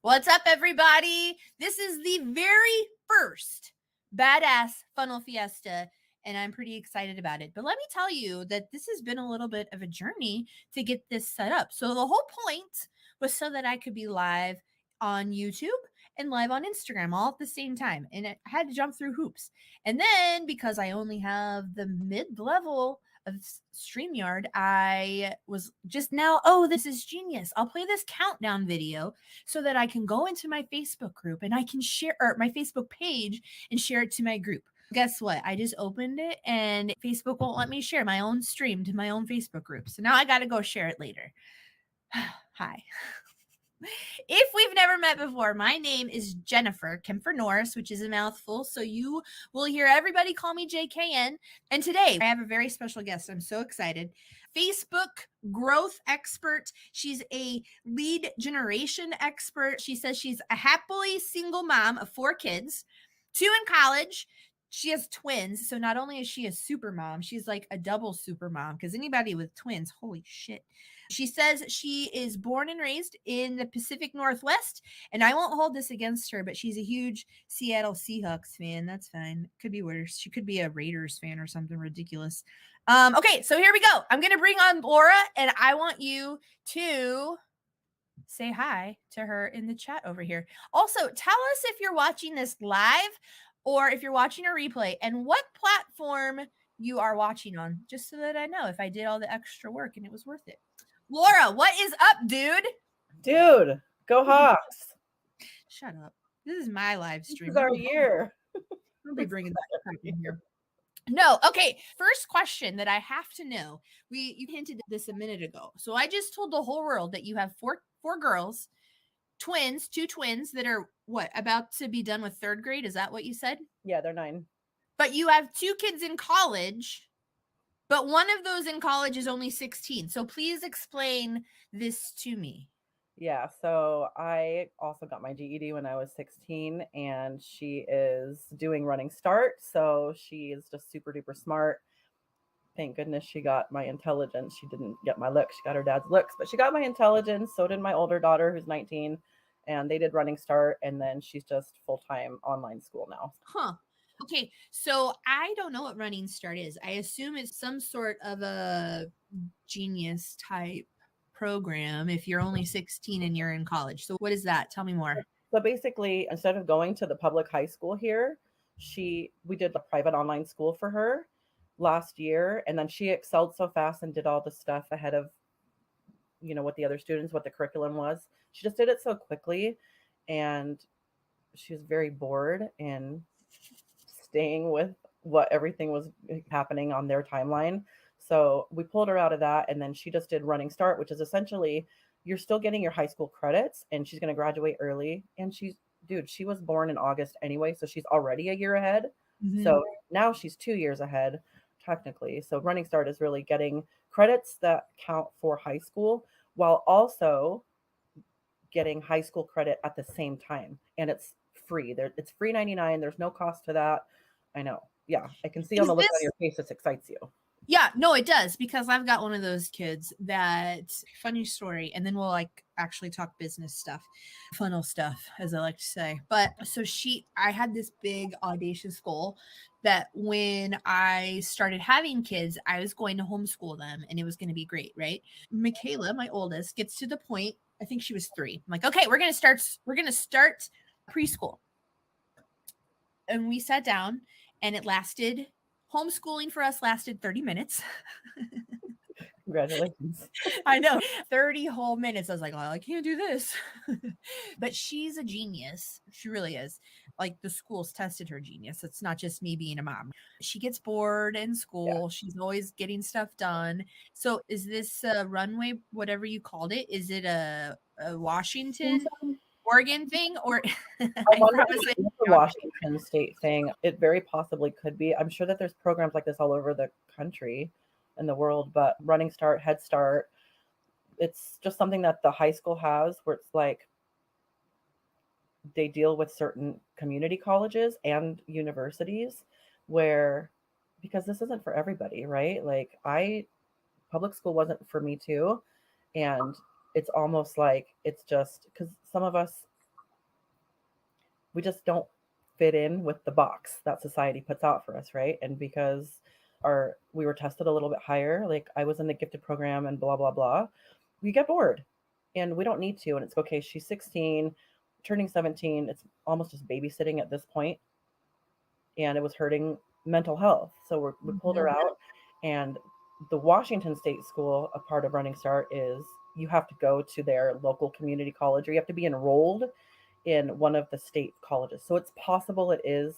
What's up, everybody? This is the very first Badass Funnel Fiesta, and I'm pretty excited about it. But let me tell you that this has been a little bit of a journey to get this set up. So the whole point was so that I could be live on YouTube and live on Instagram all at the same time. And I had to jump through hoops. And then because I only have the mid-level of StreamYard, I was just now, oh, this is genius. I'll play this countdown video so that I can go into my Facebook group and I can share, or my Facebook page, and share it to my group. Guess what? I just opened it and Facebook won't let me share my own stream to my own Facebook group. So now I got to go share it later. Hi. If we've never met before, my name is Jennifer Kempfer Norris, which is a mouthful. So you will hear everybody call me JKN. And today I have a very special guest. I'm so excited. Facebook growth expert. She's a lead generation expert. She says she's a happily single mom of 4 kids, 2 in college. She has twins. So not only is she a super mom, she's like a double super mom, because anybody with twins, holy shit. She says she is born and raised in the Pacific Northwest, and I won't hold this against her, but she's a huge Seattle Seahawks fan. That's fine. Could be worse. She could be a Raiders fan or something ridiculous. Okay, so here we go. I'm going to bring on Laura, and I want you to say hi to her in the chat over here. Also, tell us if you're watching this live or if you're watching a replay and what platform you are watching on, just so that I know if I did all the extra work and it was worth it. Laura, what is up, dude? Dude, go Hawks. Shut up. This is my live stream. This is our year. I'll be bringing that crap in here. No, okay. First question that I have to know. You hinted at this a minute ago. So I just told the whole world that you have four girls, twins, 2 twins that are what, about to be done with 3rd grade? Is that what you said? Yeah, they're 9. But you have 2 kids in college, but one of those in college is only 16. So please explain this to me. Yeah, so I also got my GED when I was 16, and she is doing Running Start. So she is just super duper smart. Thank goodness she got my intelligence. She didn't get my looks. She got her dad's looks, but she got my intelligence. So did my older daughter, who's 19, and they did Running Start. And then she's just full-time online school now. Huh. Okay, so I don't know what Running Start is. I assume it's some sort of a genius type program if you're only 16 and you're in college. So what is that? Tell me more. So basically, instead of going to the public high school here, we did the private online school for her last year, and then she excelled so fast and did all the stuff ahead of, what the other students, what the curriculum was. She just did it so quickly, and she was very bored and staying with what everything was happening on their timeline. So we pulled her out of that, and then she just did Running Start, which is essentially you're still getting your high school credits, and she's going to graduate early. And she was born in August anyway, so she's already a year ahead. Mm-hmm. So now she's 2 years ahead technically. So Running Start is really getting credits that count for high school while also getting high school credit at the same time. And it's free. It's free 99. There's no cost to that. I know. Yeah, I can see on the look on your face this excites you. Yeah, no, it does, because I've got one of those kids that, funny story, and then we'll actually talk business stuff, funnel stuff, as I like to say. But so I had this big audacious goal that when I started having kids, I was going to homeschool them and it was going to be great, right? Michaela, my oldest, gets to the point, I think she was 3. I'm like, okay, we're going to start preschool. And we sat down and homeschooling for us lasted 30 minutes. Congratulations. I know. 30 whole minutes. I was like, well, I can't do this. But she's a genius. She really is. Like, the schools tested her genius. It's not just me being a mom. She gets bored in school. Yeah. She's always getting stuff done. So is this a runway, whatever you called it? Is it a Washington, Oregon thing, or I wonder if it's a Washington State thing? It very possibly could be. I'm sure that there's programs like this all over the country and the world, but Running Start, Head Start, it's just something that the high school has, where it's like they deal with certain community colleges and universities because this isn't for everybody, right? Like public school wasn't for me too. And it's almost like it's just because some of us we just don't fit in with the box that society puts out for us, right? And because we were tested a little bit higher, like I was in the gifted program and blah blah blah, we get bored, and we don't need to. And it's okay. She's 16, turning 17. It's almost just babysitting at this point, and it was hurting mental health. So we pulled her Mhm. out, and the Washington State School, a part of Running Start, is you have to go to their local community college, or you have to be enrolled in one of the state colleges. So it's possible it is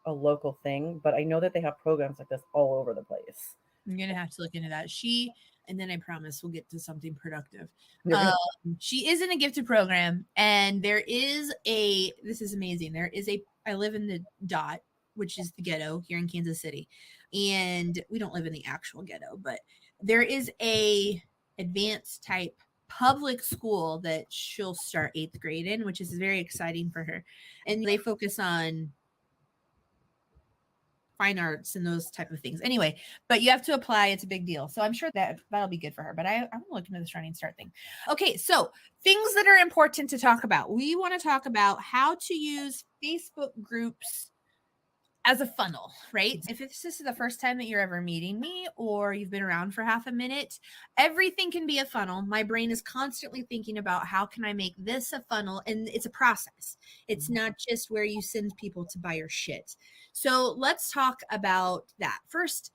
a local thing, but I know that they have programs like this all over the place. I'm gonna have to look into that. And then I promise we'll get to something productive. You're gonna She is in a gifted program, and this is amazing. I live in the dot, which is the ghetto here in Kansas City, and we don't live in the actual ghetto, but there is a advanced type public school that she'll start 8th grade in, which is very exciting for her. And they focus on fine arts and those type of things. Anyway, but you have to apply. It's a big deal. So I'm sure that'll be good for her. But I want to look into this Running Start thing. Okay, so things that are important to talk about. We want to talk about how to use Facebook groups as a funnel, right? If this is the first time that you're ever meeting me or you've been around for half a minute, everything can be a funnel. My brain is constantly thinking about how can I make this a funnel? And it's a process. It's not just where you send people to buy your shit. So let's talk about that. First,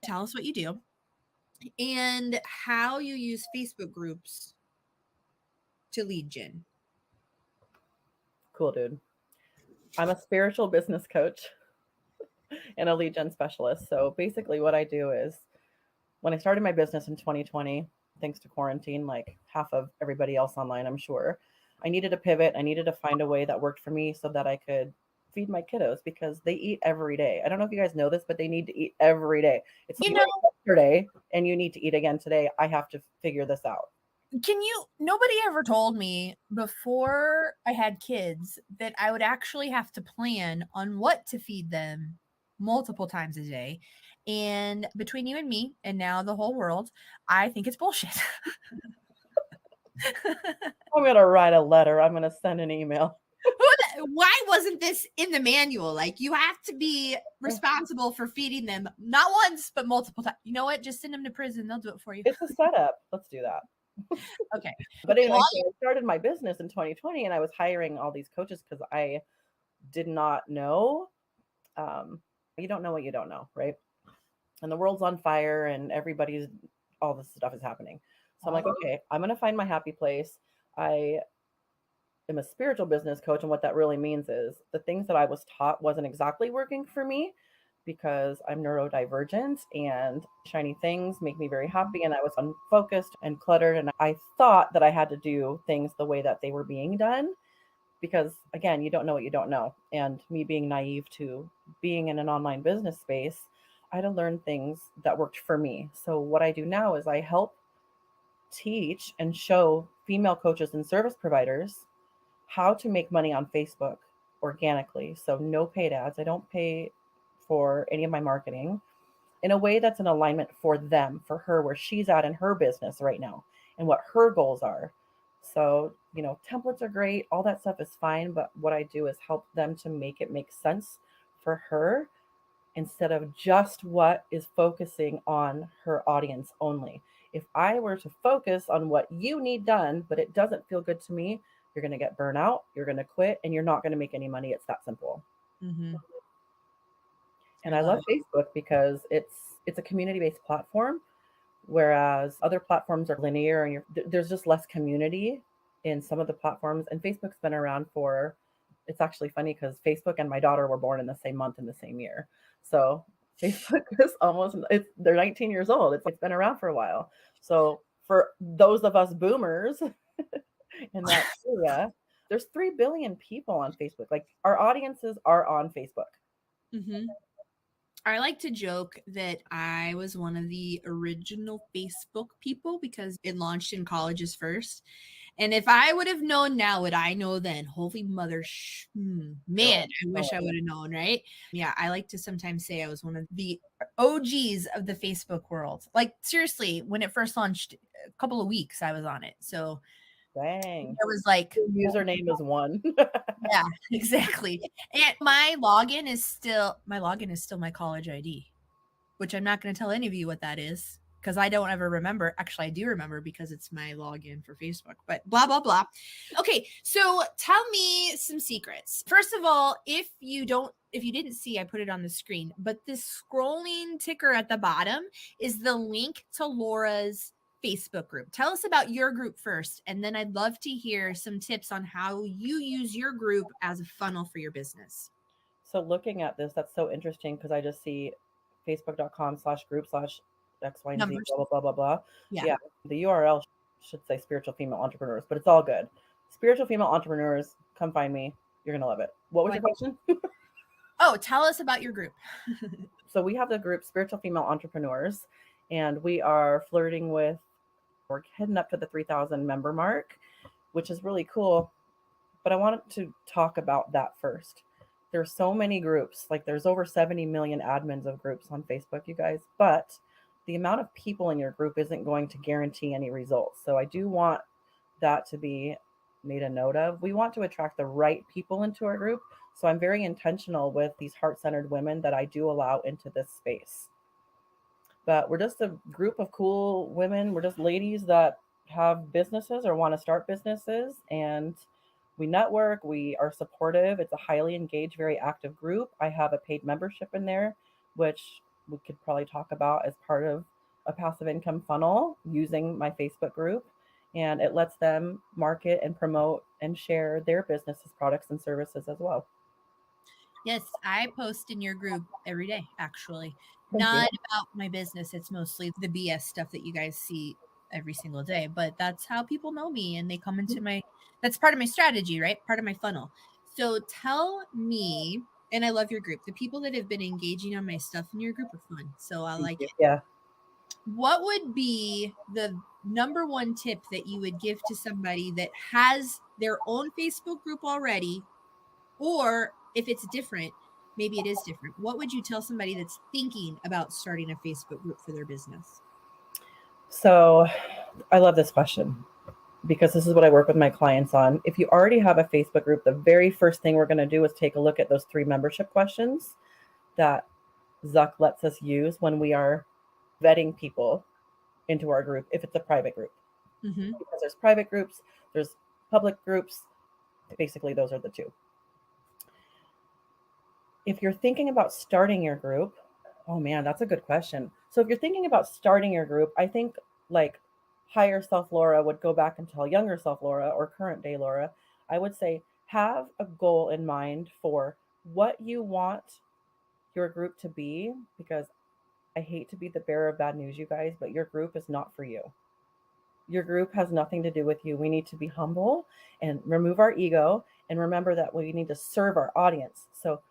tell us what you do and how you use Facebook groups to lead gen. Cool, dude. I'm a spiritual business coach and a lead gen specialist. So basically, what I do is when I started my business in 2020, thanks to quarantine, like half of everybody else online, I'm sure, I needed a pivot. I needed to find a way that worked for me so that I could feed my kiddos because they eat every day. I don't know if you guys know this, but they need to eat every day. It's You like know, yesterday and you need to eat again today. I have to figure this out. nobody ever told me before I had kids that I would actually have to plan on what to feed them multiple times a day. And between you and me, and now the whole world, I think it's bullshit. I'm going to write a letter. I'm going to send an email. Why wasn't this in the manual? Like, you have to be responsible for feeding them not once, but multiple times. You know what? Just send them to prison. They'll do it for you. It's a setup. Let's do that. Okay. But anyway, so I started my business in 2020 and I was hiring all these coaches because I did not know. You don't know what you don't know, right? And the world's on fire and all this stuff is happening. So I'm like, okay, I'm going to find my happy place. I am a spiritual business coach. And what that really means is the things that I was taught wasn't exactly working for me because I'm neurodivergent and shiny things make me very happy. And I was unfocused and cluttered. And I thought that I had to do things the way that they were being done because, again, you don't know what you don't know. And me being naive to being in an online business space, I had to learn things that worked for me. So what I do now is I help teach and show female coaches and service providers how to make money on Facebook organically. So no paid ads. I don't pay for any of my marketing in a way that's in alignment for them, for her, where she's at in her business right now and what her goals are. So, templates are great. All that stuff is fine. But what I do is help them to make it make sense for her instead of just what is focusing on her audience only. If I were to focus on what you need done, but it doesn't feel good to me, you're going to get burnout, you're going to quit, and you're not going to make any money. It's that simple. Mm-hmm. And I love Facebook because it's a community-based platform, whereas other platforms are linear and there's just less community in some of the platforms. And Facebook's been around it's actually funny because Facebook and my daughter were born in the same month in the same year. So Facebook is they're 19 years old. It's been around for a while. So for those of us boomers in that area, there's 3 billion people on Facebook. Like our audiences are on Facebook. Mm-hmm. I like to joke that I was one of the original Facebook people because it launched in colleges first. And if I would have known now what I know then, holy mother, man, I wish I would have known, right? Yeah, I like to sometimes say I was one of the OGs of the Facebook world. Like, seriously, when it first launched, a couple of weeks I was on it. So Dang. There was like, Your username is one. yeah, exactly. And my login is still my college ID, which I'm not going to tell any of you what that is because I don't ever remember. Actually, I do remember because it's my login for Facebook, but blah, blah, blah. Okay. So tell me some secrets. First of all, if you didn't see, I put it on the screen, but this scrolling ticker at the bottom is the link to Laura's Facebook group. Tell us about your group first, and then I'd love to hear some tips on how you use your group as a funnel for your business. So looking at this, that's so interesting because I just see facebook.com/group/XYZ, Numbers. blah, blah, blah, blah, blah. Yeah. Yeah. The URL should say spiritual female entrepreneurs, but it's all good. Spiritual female entrepreneurs, come find me. You're going to love it. What was your question? Oh, tell us about your group. So we have the group Spiritual Female Entrepreneurs, and we are flirting with, we're heading up to the 3,000 member mark, which is really cool. But I wanted to talk about that first. There's so many groups, like there's over 70 million admins of groups on Facebook, you guys, but the amount of people in your group isn't going to guarantee any results. So I do want that to be made a note of. We want to attract the right people into our group. So I'm very intentional with these heart-centered women that I do allow into this space. But we're just a group of cool women. We're just ladies that have businesses or want to start businesses, and we network, we are supportive. It's a highly engaged, very active group. I have a paid membership in there, which we could probably talk about as part of a passive income funnel using my Facebook group. And it lets them market and promote and share their businesses, products, and services as well. Yes, I post in your group every day, actually. Thank you. Not about my business. It's mostly the BS stuff that you guys see every single day, but that's how people know me and they come into that's part of my strategy, right? Part of my funnel. So tell me, and I love your group. The people that have been engaging on my stuff in your group are fun. So I Thank like you. it. Yeah. What would be the number one tip that you would give to somebody that has their own Facebook group already? Or if it's different, maybe it is different. What would you tell somebody that's thinking about starting a Facebook group for their business? So I love this question because this is what I work with my clients on. If you already have a Facebook group, the very first thing we're going to do is take a look at those 3 membership questions that Zuck lets us use when we are vetting people into our group, if it's a private group. Mm-hmm. Because there's private groups, there's public groups. Basically, those are the 2. If you're thinking about starting your group, oh man, that's a good question. So if you're thinking about starting your group, I think like higher self Laura would go back and tell younger self Laura or current day Laura, I would say have a goal in mind for what you want your group to be, because I hate to be the bearer of bad news, you guys, but your group is not for you. Your group has nothing to do with you. We need to be humble and remove our ego and remember that we need to serve our audience. So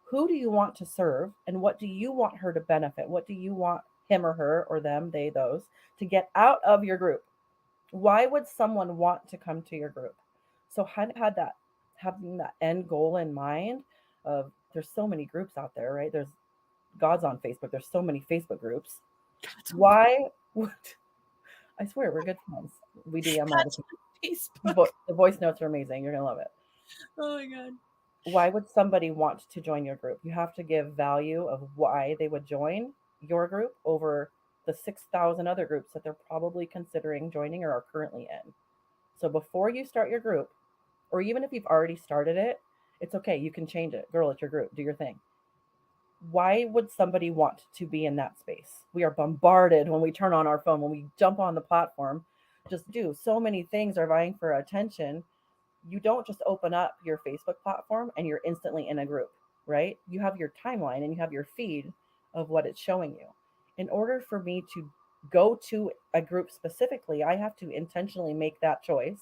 who do you want to serve and what do you want her to benefit? What do you want him or her or them, they, those, to get out of your group? Why would someone want to come to your group? So having that end goal in mind of there's so many groups out there, right? There's God's on Facebook. There's so many Facebook groups. Why would I swear we're good friends. We DM all the time. Facebook. The voice notes are amazing. You're gonna love it. Oh my God. Why would somebody want to join your group? You have to give value of why they would join your group over the 6,000 other groups that they're probably considering joining or are currently in. So before you start your group, or even if you've already started it, it's okay. You can change it. Girl, it's your group. Do your thing. Why would somebody want to be in that space? We are bombarded when we turn on our phone, when we jump on the platform, just do so many things are vying for attention. You don't just open up your Facebook platform and you're instantly in a group, right? You have your timeline and you have your feed of what it's showing you. In order for me to go to a group specifically, I have to intentionally make that choice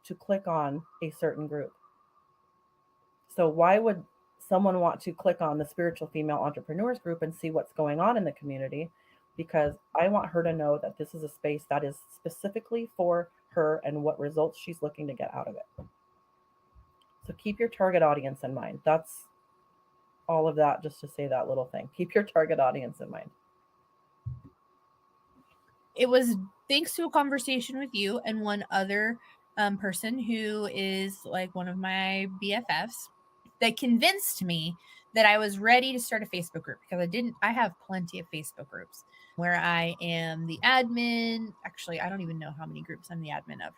to click on a certain group. So why would someone want to click on the Spiritual Female Entrepreneurs group and see what's going on in the community? Because I want her to know that this is a space that is specifically for her and what results she's looking to get out of it. So keep your target audience in mind. That's all of that, just to say that little thing. Keep your target audience in mind. It was thanks to a conversation with you and one other person who is like one of my BFFs that convinced me that I was ready to start a Facebook group because I have plenty of Facebook groups where I am the admin. Actually, I don't even know how many groups I'm the admin of,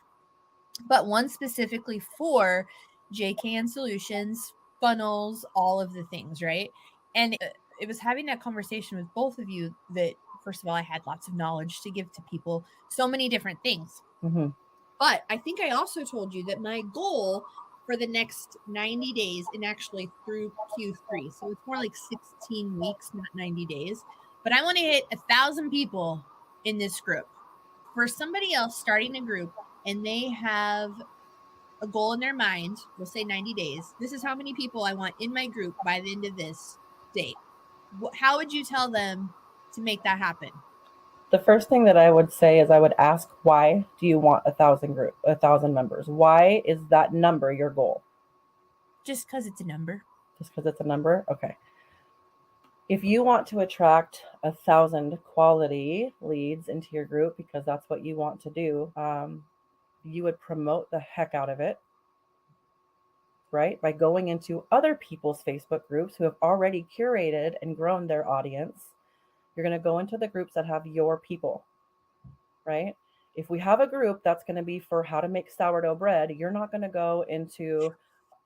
but one specifically for JKN solutions, funnels, all of the things, right? And it was having that conversation with both of you that, first of all, I had lots of knowledge to give to people, so many different things. Mm-hmm. But I think I also told you that my goal for the next 90 days, and actually through Q3, so it's more like 16 weeks, not 90 days, but I want to hit 1,000 people in this group. For somebody else starting a group and they have a goal in their mind, we'll say 90 days, this is how many people I want in my group by the end of this date. How would you tell them to make that happen? The first thing that I would say is I would ask, why do you want 1,000 members? Why is that number your goal? Just because it's a number. Just because it's a number? Okay. If you want to attract 1,000 quality leads into your group because that's what you want to do, you would promote the heck out of it, right? By going into other people's Facebook groups who have already curated and grown their audience. You're going to go into the groups that have your people, right? If we have a group that's going to be for how to make sourdough bread, you're not going to go into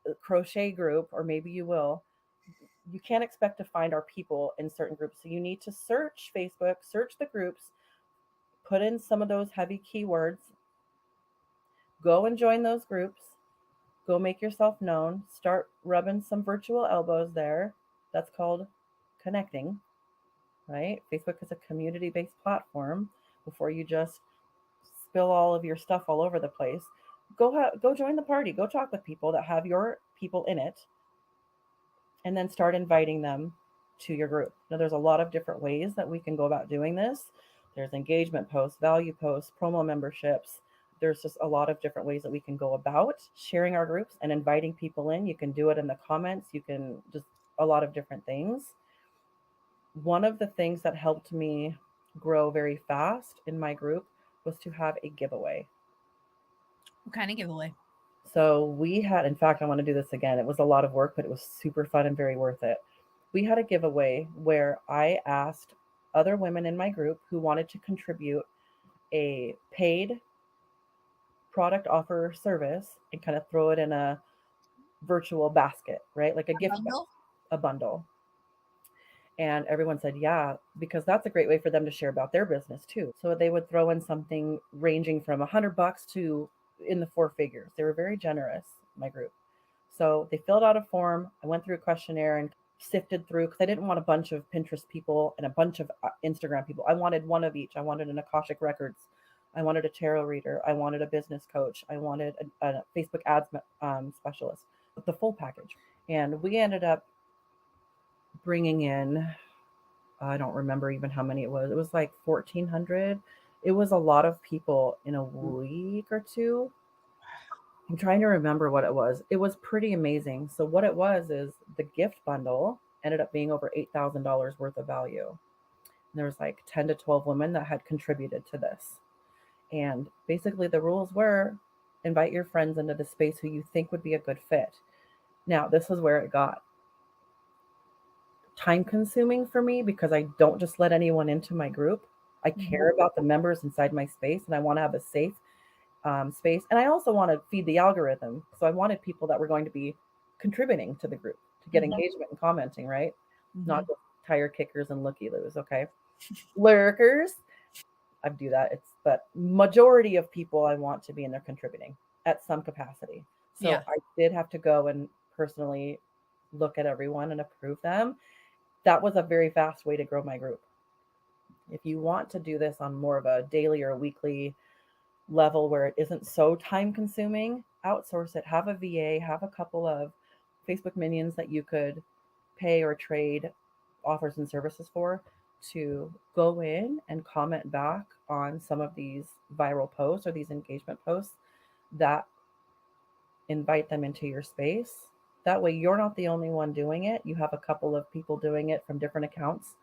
a crochet group, or maybe you will. You can't expect to find our people in certain groups. So you need to search Facebook, search the groups, put in some of those heavy keywords, go and join those groups, go make yourself known, start rubbing some virtual elbows there. That's called connecting, right? Facebook is a community-based platform. Before you just spill all of your stuff all over the place, go join the party, go talk with people that have your people in it, and then start inviting them to your group. Now, there's a lot of different ways that we can go about doing this. There's engagement posts, value posts, promo memberships. There's just a lot of different ways that we can go about sharing our groups and inviting people in. You can do it in the comments. You can just a lot of different things. One of the things that helped me grow very fast in my group was to have a giveaway. What kind of giveaway? So we had, in fact, I want to do this again. It was a lot of work, but it was super fun and very worth it. We had a giveaway where I asked other women in my group who wanted to contribute a paid product offer service and kind of throw it in a virtual basket, right? Like a gift Bundle? a bundle. And everyone said, yeah, because that's a great way for them to share about their business too. So they would throw in something ranging from $100 to in the four figures. They were very generous, my group. So they filled out a form. I went through a questionnaire and sifted through because I didn't want a bunch of Pinterest people and a bunch of Instagram people. I wanted one of each. I wanted an Akashic Records. I wanted a tarot reader. I wanted a business coach. I wanted a Facebook ads specialist, the full package. And we ended up bringing in, I don't remember even how many it was. It was like 1,400. It was a lot of people in a week or two. I'm trying to remember what it was. It was pretty amazing. So what it was is the gift bundle ended up being over $8,000 worth of value. And there was like 10 to 12 women that had contributed to this. And basically the rules were invite your friends into the space who you think would be a good fit. Now, this is where it got time consuming for me because I don't just let anyone into my group. I care about the members inside my space and I want to have a safe space. And I also want to feed the algorithm. So I wanted people that were going to be contributing to the group to get engagement and commenting, right? Not just tire kickers and looky loos. Okay. Lurkers. I do that. But majority of people I want to be in there contributing at some capacity. So Yeah. I did have to go and personally look at everyone and approve them. That was a very fast way to grow my group. If you want to do this on more of a daily or a weekly level where it isn't so time consuming, outsource it. Have a VA, have a couple of Facebook minions that you could pay or trade offers and services for to go in and comment back on some of these viral posts or these engagement posts that invite them into your space. That way you're not the only one doing it. You have a couple of people doing it from different accounts,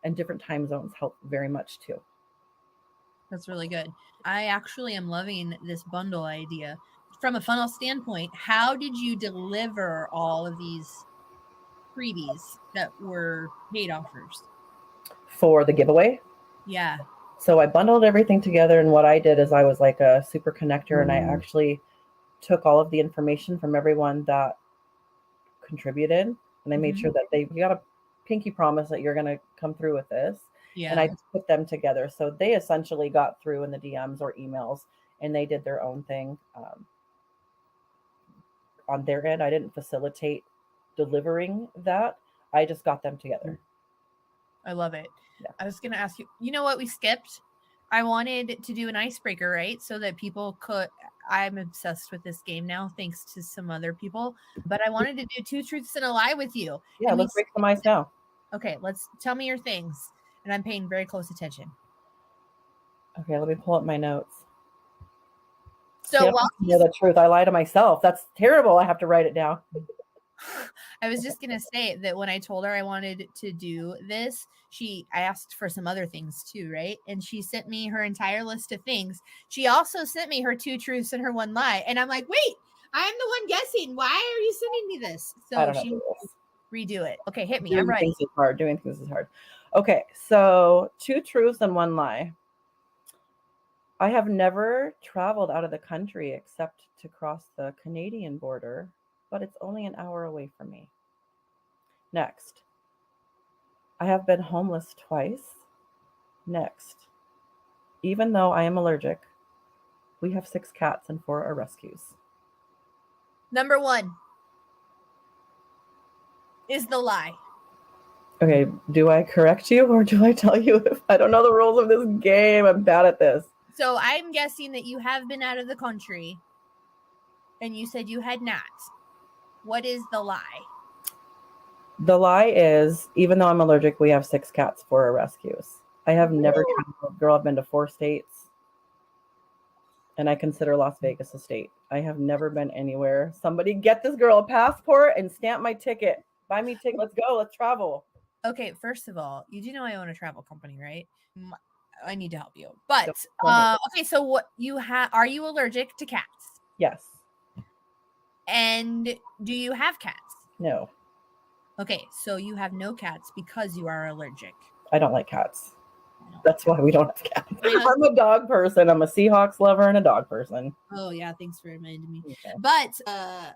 and different time zones help very much too. That's really good. I actually am loving this bundle idea. From a funnel standpoint, how did you deliver all of these freebies that were paid offers? For the giveaway. Yeah. So I bundled everything together, and what I did is I was like a super connector, and I actually took all of the information from everyone that contributed, and I made sure that you got a pinky promise that you're going to come through with this. Yeah. And I just put them together. So they essentially got through in the DMs or emails, and they did their own thing on their end. I didn't facilitate delivering that. I just got them together. I love it. Yeah. I was going to ask you, you know what we skipped? I wanted to do an icebreaker, right? So that people could, I'm obsessed with this game now, thanks to some other people, but I wanted to do 2 truths and a lie with you. Yeah, let's break some ice now. Okay, let's tell me your things. And I'm paying very close attention. Okay, let me pull up my notes. So while you know the truth, I lie to myself. That's terrible. I have to write it down. I was just going to say that when I told her I wanted to do this, I asked for some other things too, right? And she sent me her entire list of things. She also sent me her 2 truths and her 1 lie. And I'm like, wait, I'm the one guessing. Why are you sending me this? So she redo it. Okay, hit me. I'm ready. Things is hard. Doing things is hard. Okay, so 2 truths and 1 lie. I have never traveled out of the country except to cross the Canadian border, but it's only an hour away from me. Next, I have been homeless twice. Next, even though I am allergic, we have 6 cats and 4 are rescues. Number 1 is the lie. Okay, do I correct you or do I tell you if I don't know the rules of this game? I'm bad at this. So I'm guessing that you have been out of the country and you said you had not. What is the lie? The lie is, even though I'm allergic, we have 6 cats, 4 are rescues. I have never traveled. Girl, I've been to 4 states. And I consider Las Vegas a state. I have never been anywhere. Somebody get this girl a passport and stamp my ticket. Buy me a ticket. Let's go. Let's travel. Okay, first of all, you do know I own a travel company, right? I need to help you. But okay, so what are you allergic to cats? Yes. And do you have cats? No. Okay, so you have no cats because you are allergic. I don't like cats. That's why we don't have cats. I'm a dog person. I'm a Seahawks lover and a dog person. Oh yeah, thanks for reminding me. Okay. But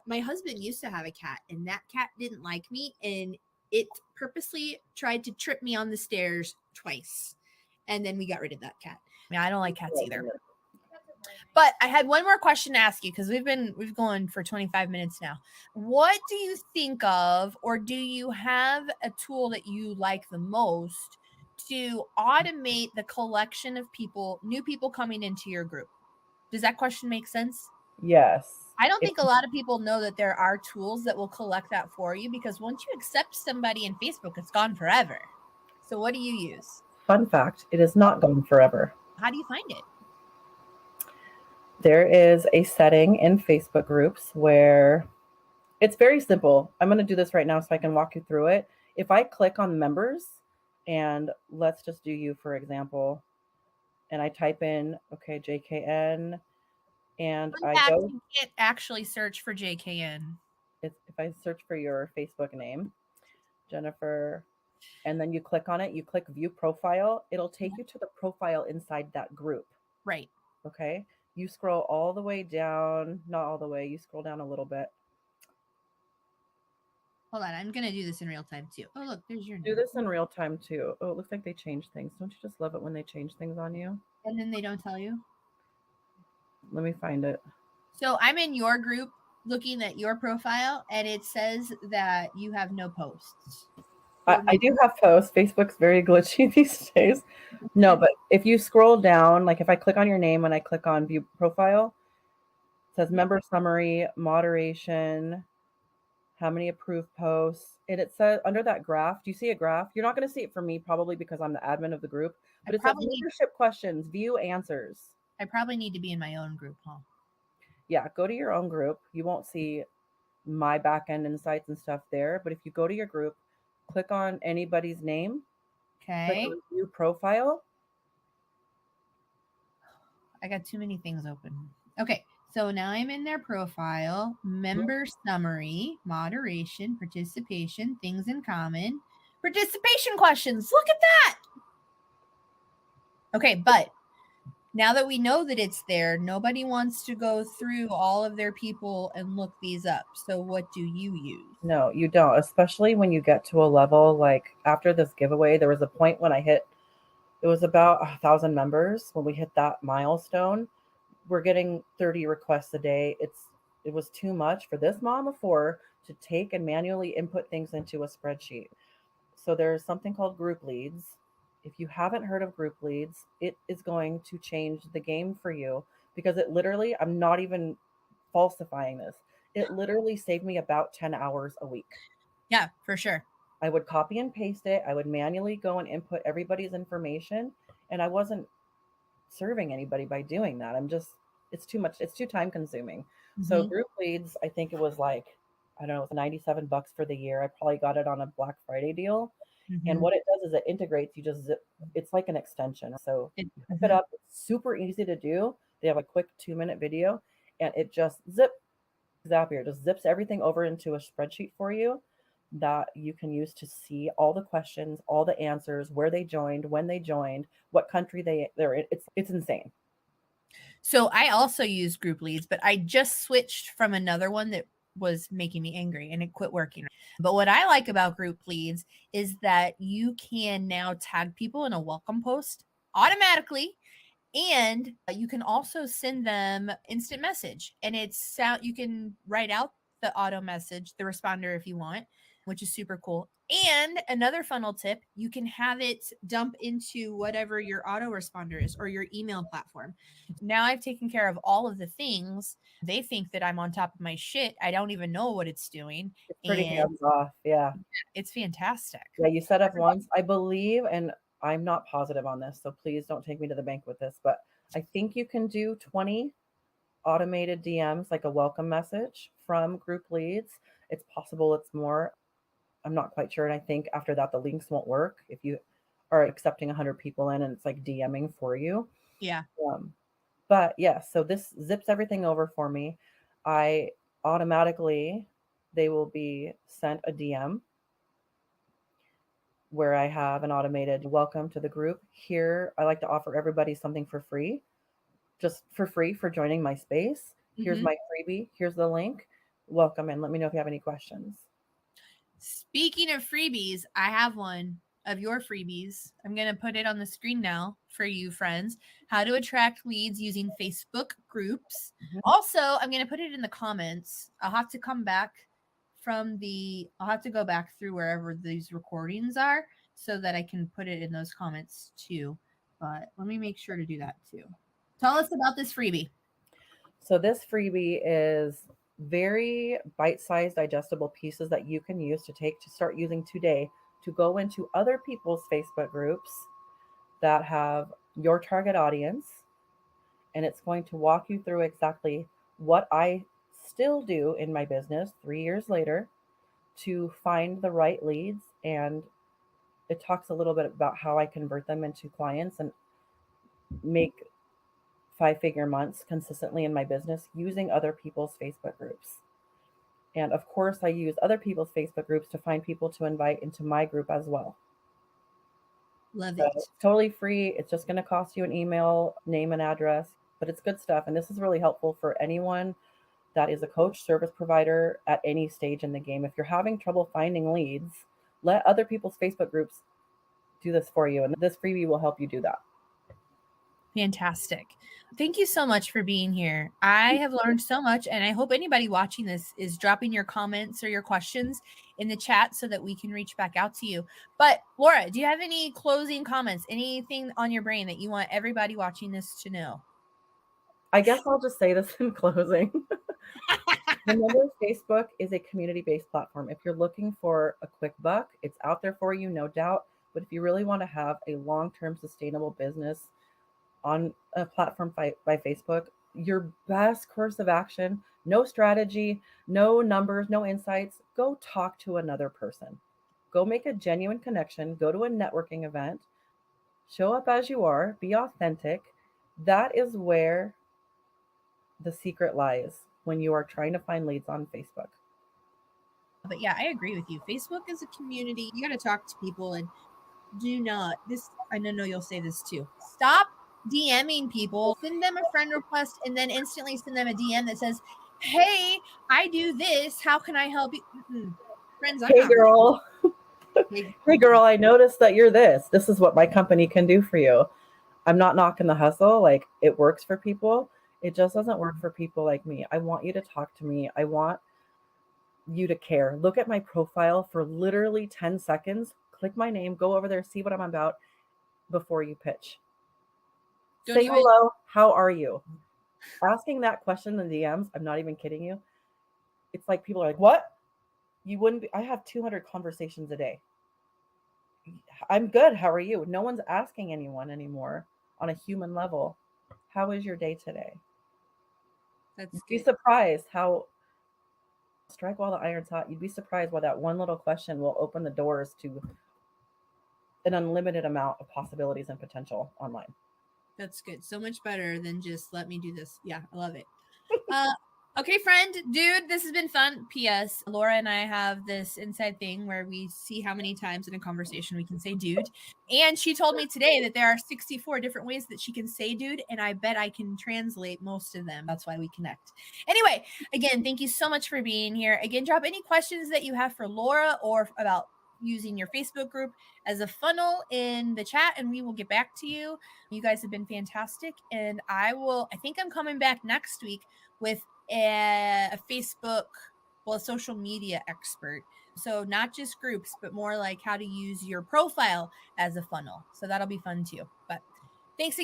my husband used to have a cat, and that cat didn't like me, and it purposely tried to trip me on the stairs twice. And then we got rid of that cat. I mean, I don't like cats either. But I had one more question to ask you because we've gone for 25 minutes now. What do you think of, or do you have a tool that you like the most to automate the collection of new people coming into your group? Does that question make sense? Yes. I don't think a lot of people know that there are tools that will collect that for you, because once you accept somebody in Facebook, it's gone forever. So what do you use? Fun fact, it is not gone forever. How do you find it? There is a setting in Facebook groups where it's very simple. I'm going to do this right now so I can walk you through it. If I click on members, and let's just do you, for example, and I type in, okay, JKN, and you can't actually search for JKN. If I search for your Facebook name, Jennifer, and then you click on it, you click view profile, it'll take you to the profile inside that group. Right. Okay. You scroll all the way down, not all the way, you scroll down a little bit. Hold on, I'm going to do this in real time too. Oh, look, there's your name. Do this in real time too. Oh, it looks like they changed things. Don't you just love it when they change things on you? And then they don't tell you? Let me find it. So I'm in your group looking at your profile, and it says that you have no posts. I do have posts. Facebook's very glitchy these days. No, but if you scroll down, like if I click on your name and I click on view profile, it says member summary, moderation, how many approved posts. And it says under that graph, do you see a graph? You're not going to see it for me probably because I'm the admin of the group, but it says leadership questions, view answers. I probably need to be in my own group, huh? Yeah, go to your own group. You won't see my back-end insights and stuff there, but if you go to your group, click on anybody's name. Okay. Click on view profile. I got too many things open. Okay. So now I'm in their profile, member summary, moderation, participation, things in common, participation questions. Look at that. Okay, but now that we know that it's there, nobody wants to go through all of their people and look these up. So what do you use? No, you don't, especially when you get to a level like after this giveaway, there was a point when I hit, it was about 1,000 members. When we hit that milestone, we're getting 30 requests a day. It was too much for this mom of four to take and manually input things into a spreadsheet. So there's something called group leads. If you haven't heard of group leads, it is going to change the game for you because it literally, I'm not even falsifying this. It literally saved me about 10 hours a week. Yeah, for sure. I would copy and paste it. I would manually go and input everybody's information, and I wasn't serving anybody by doing that. It's too much. It's too time consuming. So Mm-hmm. group leads, I think it was like, I don't know, it's $97 for the year. I probably got it on a Black Friday deal. And Mm-hmm. what it does is it integrates, you just zip, it's like an extension. So you hook it Mm-hmm. up, it's super easy to do. They have a quick 2-minute video and it just Zapier just zips everything over into a spreadsheet for you that you can use to see all the questions, all the answers, where they joined, when they joined, what country they're in. It's insane. So I also use group leads, but I just switched from another one that was making me angry and it quit working. But what I like about group leads is that you can now tag people in a welcome post automatically, and you can also send them instant message, and it's sound you can write out the auto message, the responder, if you want, which is super cool. And another funnel tip, you can have it dump into whatever your autoresponder is or your email platform. Now I've taken care of all of the things. They think that I'm on top of my shit. I don't even know what it's doing. It's pretty And hands off. Yeah. it's fantastic. Yeah. You set up once, I believe, and I'm not positive on this, so please don't take me to the bank with this, but I think you can do 20 automated DMs, like a welcome message from group leads. It's possible it's more. I'm not quite sure. And I think after that, the links won't work if you are accepting 100 people in and it's like DMing for you. Yeah. Um, but yeah, so this zips everything over for me. I automatically, they will be sent a DM where I have an automated welcome to the group. Here, I like to offer everybody something for free, just for free for joining my space. Here's Mm-hmm. my freebie. Here's the link. Welcome and let me know if you have any questions. Speaking of freebies, I have one of your freebies. I'm going to put it on the screen now for you, friends. How to attract leads using Facebook groups. Mhm. Also, I'm going to put it in the comments. I'll have to I'll have to go back through wherever these recordings are so that I can put it in those comments too. But let me make sure to do that too. Tell us about this freebie. So this freebie is very bite-sized, digestible pieces that you can use to start using today to go into other people's Facebook groups that have your target audience. And it's going to walk you through exactly what I still do in my business 3 years later to find the right leads. And it talks a little bit about how I convert them into clients and make 5-figure months consistently in my business using other people's Facebook groups. And of course, I use other people's Facebook groups to find people to invite into my group as well. Love So it. it's totally free. It's just going to cost you an email, name, and address, but it's good stuff. And this is really helpful for anyone that is a coach, service provider at any stage in the game. If you're having trouble finding leads, let other people's Facebook groups do this for you. And this freebie will help you do that. Fantastic. Thank you so much for being here. I have learned so much, and I hope anybody watching this is dropping your comments or your questions in the chat so that we can reach back out to you. But Laura, do you have any closing comments? Anything on your brain that you want everybody watching this to know? I guess I'll just say this in closing. Remember, Facebook is a community-based platform. If you're looking for a quick buck, it's out there for you, no doubt. But if you really want to have a long-term sustainable business on a platform by Facebook, your best course of action, no strategy, no numbers, no insights, go talk to another person. Go make a genuine connection, go to a networking event, show up as you are, be authentic, That is where the secret lies when you are trying to find leads on Facebook. But yeah, I agree with you. Facebook is a community. You got to talk to people and do not this. I know you'll say this too. Stop DMing people. Send them a friend request and then instantly send them a DM that says, "Hey, I do this. How can I help you?" Friends, I'm Hey not ready. girl, hey girl, I noticed that you're this. This is what my company can do for you. I'm not knocking the hustle. Like, it works for people. It just doesn't work for people like me. I want you to talk to me. I want you to care. Look at my profile for literally 10 seconds. Click my name, go over there, see what I'm about before you pitch. Don't Say even. hello. How are you? Asking that question in the DMs, I'm not even kidding you. It's like people are like, what? You wouldn't be. I have 200 conversations a day. I'm good. How are you? No one's asking anyone anymore on a human level. How is your day today? That's You'd be good. surprised how strike while the iron's hot. You'd be surprised why that one little question will open the doors to an unlimited amount of possibilities and potential online. That's good. So much better than just let me do this. Yeah, I love it. Uh, okay, friend, dude, this has been fun. P.S. Laura and I have this inside thing where we see how many times in a conversation we can say dude. And she told me today that there are 64 different ways that she can say dude, and I bet I can translate most of them. That's why we connect. Anyway, again, thank you so much for being here. Again, drop any questions that you have for Laura or about using your Facebook group as a funnel in the chat, and we will get back to you. You guys have been fantastic, and I think I'm coming back next week with a Facebook, well, a social media expert. So not just groups, but more like how to use your profile as a funnel. So that'll be fun too. But thanks again.